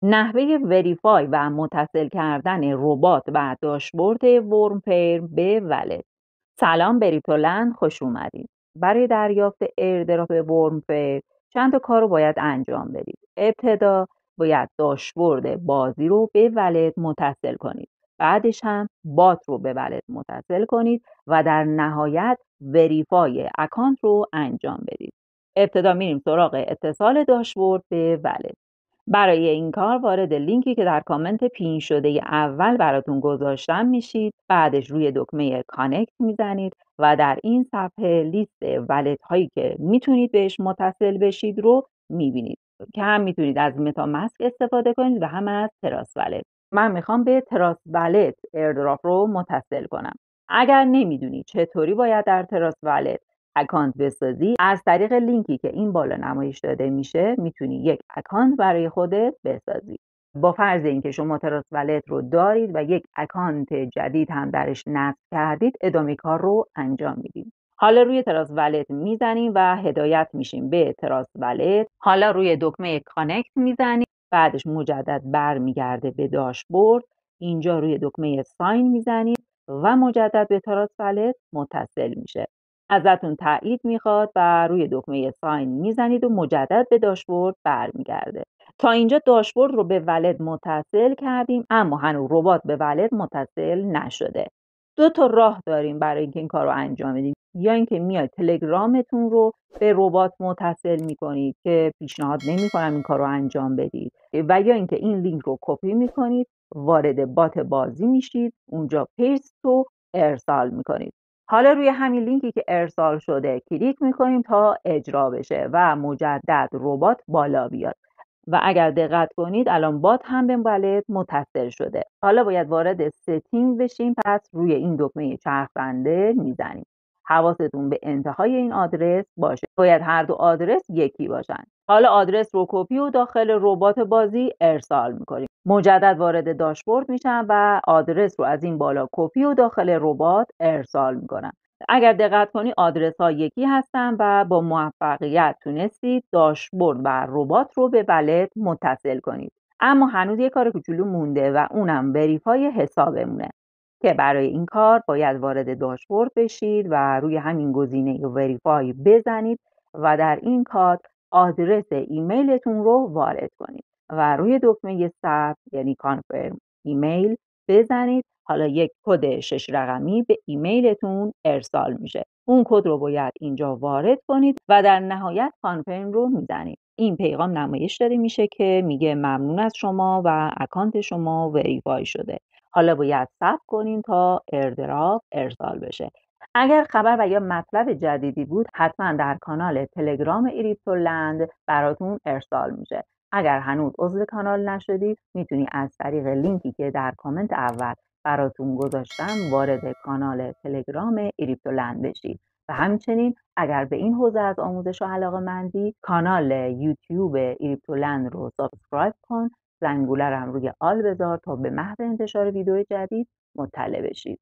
نحوه وریفای و متصل کردن ربات و داشبورد ورمپیر به ولت. سلام بریپتولند، خوش اومدید. برای دریافت ایردراپ ورمپیر چند تا کار رو باید انجام بدید. ابتدا باید داشبورد بازی رو به ولت متصل کنید. بعدش هم بات رو به ولت متصل کنید و در نهایت وریفای اکانت رو انجام بدید. ابتدا میریم سراغ اتصال داشبورد به ولت. برای این کار وارد لینکی که در کامنت پین شده اول براتون گذاشتم میشید. بعدش روی دکمه کانکت میزنید و در این صفحه لیست ولت هایی که میتونید بهش متصل بشید رو میبینید که هم میتونید از متامسک استفاده کنید و هم از تراس ولت. من میخوام به تراس ولت ایردراپ رو متصل کنم. اگر نمیدونید چطوری باید در تراس ولت اکانت بسازی، از طریق لینکی که این بالا نمایش داده میشه میتونی یک اکانت برای خودت بسازی. با فرض اینکه شما تراس ولت رو دارید و یک اکانت جدید هم درش نصب کردید، ادامه کار رو انجام میدید. حالا روی تراس ولت میزنیم و هدایت میشیم به تراس ولت. حالا روی دکمه کانکت میزنیم، بعدش مجدد برمیگرده به داشبورد. اینجا روی دکمه ساین میزنید و مجدد به تراس ولت متصل میشه. ازتون تایید میخواد و روی دکمه ساین میزنید و مجدد به داشبورد برمیگرده. تا اینجا داشبورد رو به ولت متصل کردیم، اما هنوز ربات به ولت متصل نشده. دو تا راه داریم برای اینکه این کار رو انجام بدیم. یا اینکه میاید تلگرامتون رو به ربات متصل میکنید که پیشنهاد نمیکنم این کار رو انجام بدید، و یا اینکه این لینک رو کپی میکنید، وارد بات بازی میشید، اونجا پیست رو ارسال میکنید. حالا روی همین لینکی که ارسال شده کلیک میکنیم تا اجرا بشه و مجدد ربات بالا بیاد. و اگر دقت کنید الان بات هم به ولت متصل شده. حالا باید وارد ستینگ بشیم، پس روی این دکمه چرخنده میزنیم. حواستون به انتهای این آدرس باشه. باید هر دو آدرس یکی باشن. حالا آدرس رو کپی و داخل ربات بازی ارسال میکنیم. مجدد وارد داشبورد میشم و آدرس رو از این بالا کپی و داخل ربات ارسال میکنم. اگر دقت کنی آدرس ها یکی هستن و با موفقیت تونستید داشبورد و ربات رو به ولت متصل کنید. اما هنوز یک کار کوچولو مونده و اونم وریفای حسابمونه که برای این کار باید وارد داشبورد بشید و روی همین گزینه وریفای بزنید و در این کار آدرس ایمیلتون رو وارد کنید و روی دکمه ثبت یعنی کانفرم ایمیل بزنید. حالا یک کد 6 رقمی به ایمیلتون ارسال میشه. اون کد رو باید اینجا وارد کنید و در نهایت کانفرم رو میزنید. این پیغام نمایش داده میشه که میگه ممنون از شما و اکانت شما وریفای شده. حالا باید صبر کنیم تا ایردراپ ارسال بشه. اگر خبر و یا مطلب جدیدی بود حتما در کانال تلگرام ایریپتولند براتون ارسال میشه. اگر هنوز عضو کانال نشدید میتونی از طریق لینکی که در کامنت اول براتون گذاشتم وارد کانال تلگرام ایریپتولند بشید و همچنین اگر به این حوزه از آموزش علاقه‌مندی کانال یوتیوب ایریپتولند رو سابسکرایب کن، زنگوله رو هم روی آل بذار تا به محض انتشار ویدیو جدید مطلع بشید.